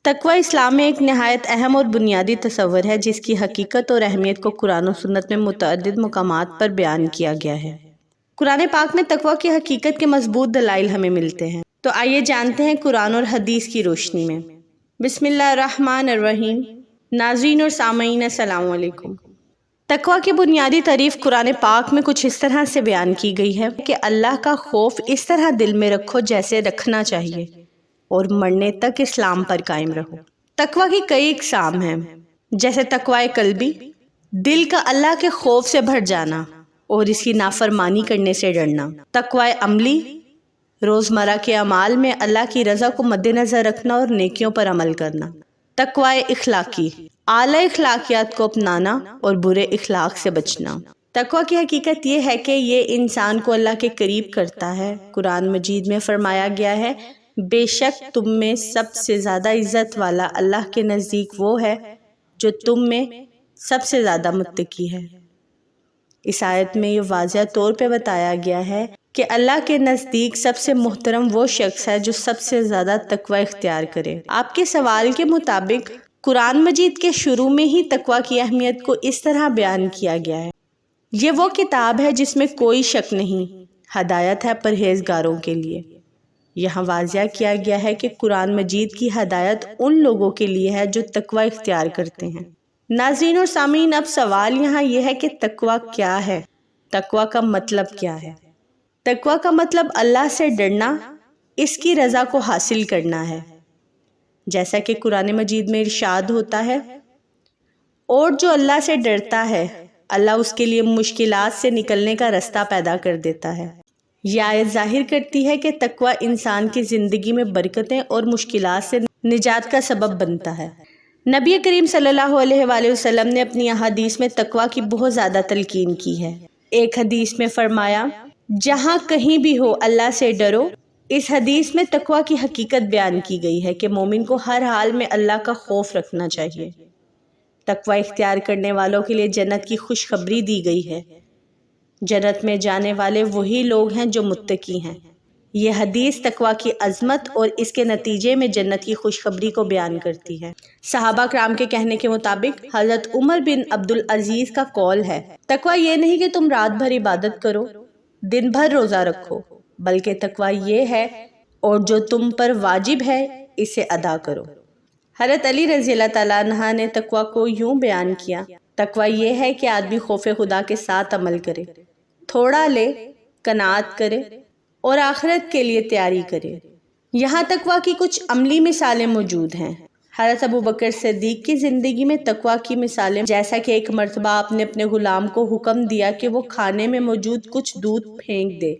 تقوی اسلام میں ایک نہایت اہم اور بنیادی تصور ہے جس کی حقیقت اور اہمیت کو قرآن و سنت میں متعدد مقامات پر بیان کیا گیا ہے۔ قرآن پاک میں تقوی کی حقیقت کے مضبوط دلائل ہمیں ملتے ہیں، تو آئیے جانتے ہیں قرآن اور حدیث کی روشنی میں۔ بسم اللہ الرحمن الرحیم۔ ناظرین اور سامعین السلام علیکم۔ تقوی کی بنیادی تعریف قرآن پاک میں کچھ اس طرح سے بیان کی گئی ہے کہ اللہ کا خوف اس طرح دل میں رکھو جیسے رکھنا چاہیے اور مرنے تک اسلام پر قائم رہو۔ تقوی کی کئی اقسام ہیں، جیسے تقوی قلبی، دل کا اللہ کے خوف سے بھر جانا اور اس کی نافرمانی کرنے سے ڈرنا۔ تقوی عملی، روزمرہ کے اعمال میں اللہ کی رضا کو مد نظر رکھنا اور نیکیوں پر عمل کرنا۔ تقوی اخلاقی، اعلیٰ اخلاقیات کو اپنانا اور برے اخلاق سے بچنا۔ تقوی کی حقیقت یہ ہے کہ یہ انسان کو اللہ کے قریب کرتا ہے۔ قرآن مجید میں فرمایا گیا ہے، بے شک تم میں سب سے زیادہ عزت والا اللہ کے نزدیک وہ ہے جو تم میں سب سے زیادہ متقی ہے۔ اس آیت میں یہ واضح طور پہ بتایا گیا ہے کہ اللہ کے نزدیک سب سے محترم وہ شخص ہے جو سب سے زیادہ تقوی اختیار کرے۔ آپ کے سوال کے مطابق قرآن مجید کے شروع میں ہی تقوی کی اہمیت کو اس طرح بیان کیا گیا ہے، یہ وہ کتاب ہے جس میں کوئی شک نہیں، ہدایت ہے پرہیزگاروں کے لیے۔ یہاں واضح کیا گیا ہے کہ قرآن مجید کی ہدایت ان لوگوں کے لیے ہے جو تقوی اختیار کرتے ہیں۔ ناظرین اور سامعین، اب سوال یہاں یہ ہے کہ تقوی کیا ہے؟ تقوی کا مطلب کیا ہے؟ تقوی کا مطلب اللہ سے ڈرنا، اس کی رضا کو حاصل کرنا ہے، جیسا کہ قرآن مجید میں ارشاد ہوتا ہے، اور جو اللہ سے ڈرتا ہے اللہ اس کے لیے مشکلات سے نکلنے کا رستہ پیدا کر دیتا ہے۔ یہ آیت ظاہر کرتی ہے کہ تقوی انسان کی زندگی میں برکتیں اور مشکلات سے نجات کا سبب بنتا ہے۔ نبی کریم صلی اللہ علیہ وآلہ وسلم نے اپنی احادیث میں تقوی کی بہت زیادہ تلقین کی ہے۔ ایک حدیث میں فرمایا، جہاں کہیں بھی ہو اللہ سے ڈرو۔ اس حدیث میں تقوی کی حقیقت بیان کی گئی ہے کہ مومن کو ہر حال میں اللہ کا خوف رکھنا چاہیے۔ تقوی اختیار کرنے والوں کے لیے جنت کی خوشخبری دی گئی ہے۔ جنت میں جانے والے وہی لوگ ہیں جو متقی ہیں۔ یہ حدیث تقوی کی عظمت اور اس کے نتیجے میں جنت کی خوشخبری کو بیان کرتی ہے۔ صحابہ کرام کے کہنے کے مطابق حضرت عمر بن عبدالعزیز کا قول ہے، تقوی یہ نہیں کہ تم رات بھر عبادت کرو، دن بھر روزہ رکھو، بلکہ تقوی یہ ہے اور جو تم پر واجب ہے اسے ادا کرو۔ حضرت علی رضی اللہ تعالیٰ عنہ نے تقوی کو یوں بیان کیا، تقوی یہ ہے کہ آدمی خوف خدا کے ساتھ عمل کرے، تھوڑا لے، قناعت کرے اور آخرت کے لیے تیاری کرے۔ یہاں تقوی کی کچھ عملی مثالیں موجود ہیں۔ حضرت ابوبکر صدیق کی زندگی میں تقوی کی مثالیں، جیسا کہ ایک مرتبہ آپ نے اپنے غلام کو حکم دیا کہ وہ کھانے میں موجود کچھ دودھ پھینک دے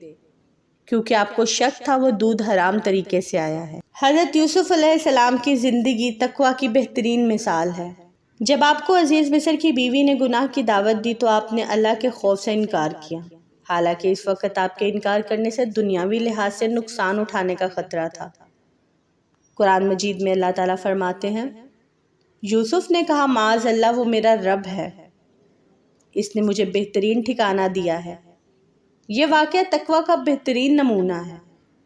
کیونکہ آپ کو شک تھا وہ دودھ حرام طریقے سے آیا ہے۔ حضرت یوسف علیہ السلام کی زندگی تقوی کی بہترین مثال ہے۔ جب آپ کو عزیز مصر کی بیوی نے گناہ کی دعوت دی تو آپ نے اللہ کے خوف سے انکار کیا، حالانکہ اس وقت آپ کے انکار کرنے سے دنیاوی لحاظ سے نقصان اٹھانے کا خطرہ تھا۔ قرآن مجید میں اللہ تعالیٰ فرماتے ہیں، یوسف نے کہا معاذ اللہ، وہ میرا رب ہے، اس نے مجھے بہترین ٹھکانہ دیا ہے۔ یہ واقعہ تقوی کا بہترین نمونہ ہے،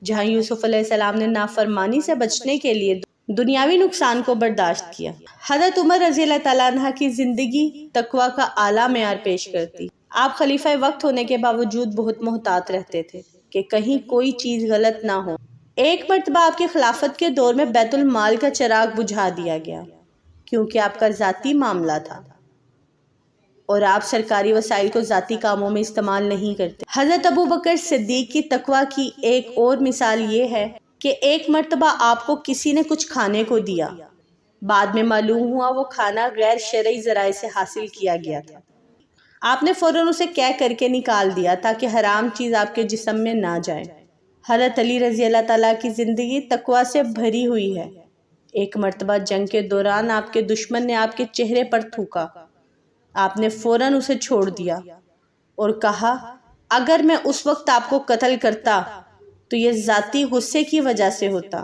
جہاں یوسف علیہ السلام نے نافرمانی سے بچنے کے لیے دنیاوی نقصان کو برداشت کیا۔ حضرت عمر رضی اللہ تعالیٰ عنہ کی زندگی تقوی کا اعلیٰ معیار پیش کرتی۔ آپ خلیفہ وقت ہونے کے باوجود بہت محتاط رہتے تھے کہ کہیں کوئی چیز غلط نہ ہو۔ ایک مرتبہ آپ کی خلافت کے دور میں بیت المال کا چراغ بجھا دیا گیا کیونکہ آپ کا ذاتی معاملہ تھا اور آپ سرکاری وسائل کو ذاتی کاموں میں استعمال نہیں کرتے۔ حضرت ابوبکر صدیق کی تقوی کی ایک اور مثال یہ ہے کہ ایک مرتبہ آپ کو کسی نے کچھ کھانے کو دیا، بعد میں معلوم ہوا وہ کھانا غیر شرعی ذرائع سے حاصل کیا گیا تھا۔ آپ نے فوراً اسے قے کر کے نکال دیا تاکہ حرام چیز آپ کے جسم میں نہ جائے۔ حضرت علی رضی اللہ تعالیٰ کی زندگی تقوی سے بھری ہوئی ہے۔ ایک مرتبہ جنگ کے دوران آپ کے دشمن نے آپ کے چہرے پر تھوکا، آپ نے فوراً اسے چھوڑ دیا اور کہا، اگر میں اس وقت آپ کو قتل کرتا تو یہ ذاتی غصے کی وجہ سے ہوتا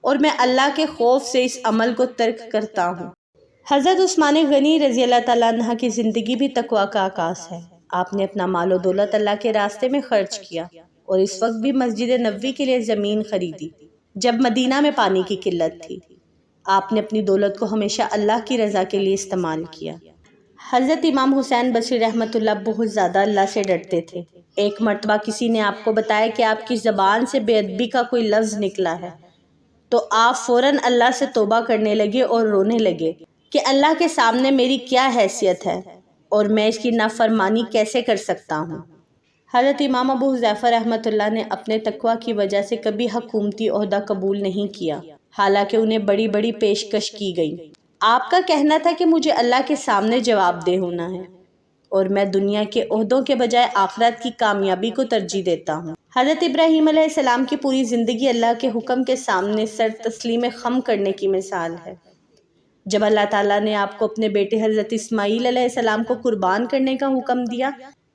اور میں اللہ کے خوف سے اس عمل کو ترک کرتا ہوں۔ حضرت عثمان غنی رضی اللہ تعالیٰ عنہ کی زندگی بھی تقوی کا عکاس ہے۔ آپ نے اپنا مال و دولت اللہ کے راستے میں خرچ کیا اور اس وقت بھی مسجد نبوی کے لیے زمین خریدی جب مدینہ میں پانی کی قلت تھی۔ آپ نے اپنی دولت کو ہمیشہ اللہ کی رضا کے لیے استعمال کیا۔ حضرت امام حسین بصری رحمۃ اللہ بہت زیادہ اللہ سے ڈرتے تھے۔ ایک مرتبہ کسی نے آپ کو بتایا کہ آپ کی زبان سے بے ادبی کا کوئی لفظ نکلا ہے، تو آپ فوراً اللہ سے توبہ کرنے لگے اور رونے لگے کہ اللہ کے سامنے میری کیا حیثیت ہے اور میں اس کی نافرمانی کیسے کر سکتا ہوں۔ حضرت امام ابو حذیفہ رحمۃ اللہ نے اپنے تقویٰ کی وجہ سے کبھی حکومتی عہدہ قبول نہیں کیا، حالانکہ انہیں بڑی بڑی پیشکش کی گئی۔ آپ کا کہنا تھا کہ مجھے اللہ کے سامنے جواب دہ ہونا ہے اور میں دنیا کے عہدوں کے بجائے آخرت کی کامیابی کو ترجیح دیتا ہوں۔ حضرت ابراہیم علیہ السلام کی پوری زندگی اللہ کے حکم کے سامنے سر تسلیم خم کرنے کی مثال ہے۔ جب اللہ تعالیٰ نے آپ کو اپنے بیٹے حضرت اسماعیل علیہ السلام کو قربان کرنے کا حکم دیا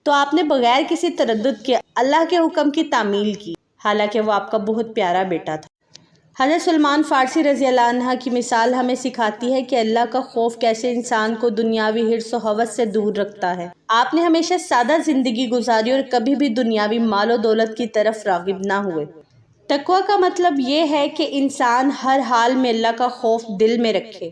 تو آپ نے بغیر کسی تردد کے اللہ کے حکم کی تعمیل کی، حالانکہ وہ آپ کا بہت پیارا بیٹا تھا۔ حضرت سلمان فارسی رضی اللہ عنہ کی مثال ہمیں سکھاتی ہے کہ اللہ کا خوف کیسے انسان کو دنیاوی حرص و ہوس سے دور رکھتا ہے۔ آپ نے ہمیشہ سادہ زندگی گزاری اور کبھی بھی دنیاوی مال و دولت کی طرف راغب نہ ہوئے۔ تقویٰ کا مطلب یہ ہے کہ انسان ہر حال میں اللہ کا خوف دل میں رکھے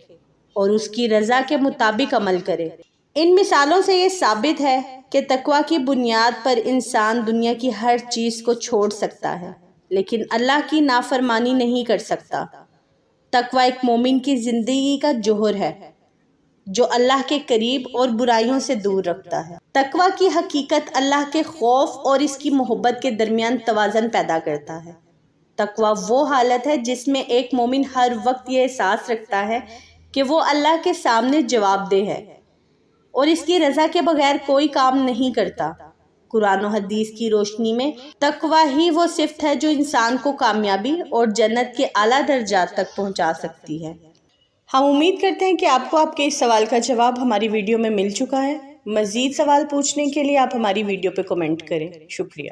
اور اس کی رضا کے مطابق عمل کرے۔ ان مثالوں سے یہ ثابت ہے کہ تقویٰ کی بنیاد پر انسان دنیا کی ہر چیز کو چھوڑ سکتا ہے لیکن اللہ کی نافرمانی نہیں کر سکتا۔ تقویٰ ایک مومن کی زندگی کا جوہر ہے جو اللہ کے قریب اور برائیوں سے دور رکھتا ہے۔ تقویٰ کی حقیقت اللہ کے خوف اور اس کی محبت کے درمیان توازن پیدا کرتا ہے۔ تقویٰ وہ حالت ہے جس میں ایک مومن ہر وقت یہ احساس رکھتا ہے کہ وہ اللہ کے سامنے جواب دہ ہے اور اس کی رضا کے بغیر کوئی کام نہیں کرتا۔ قرآن و حدیث کی روشنی میں تقویٰ ہی وہ صفت ہے جو انسان کو کامیابی اور جنت کے اعلیٰ درجات تک پہنچا سکتی ہے۔ ہم امید کرتے ہیں کہ آپ کو آپ کے اس سوال کا جواب ہماری ویڈیو میں مل چکا ہے۔ مزید سوال پوچھنے کے لیے آپ ہماری ویڈیو پہ کمنٹ کریں۔ شکریہ۔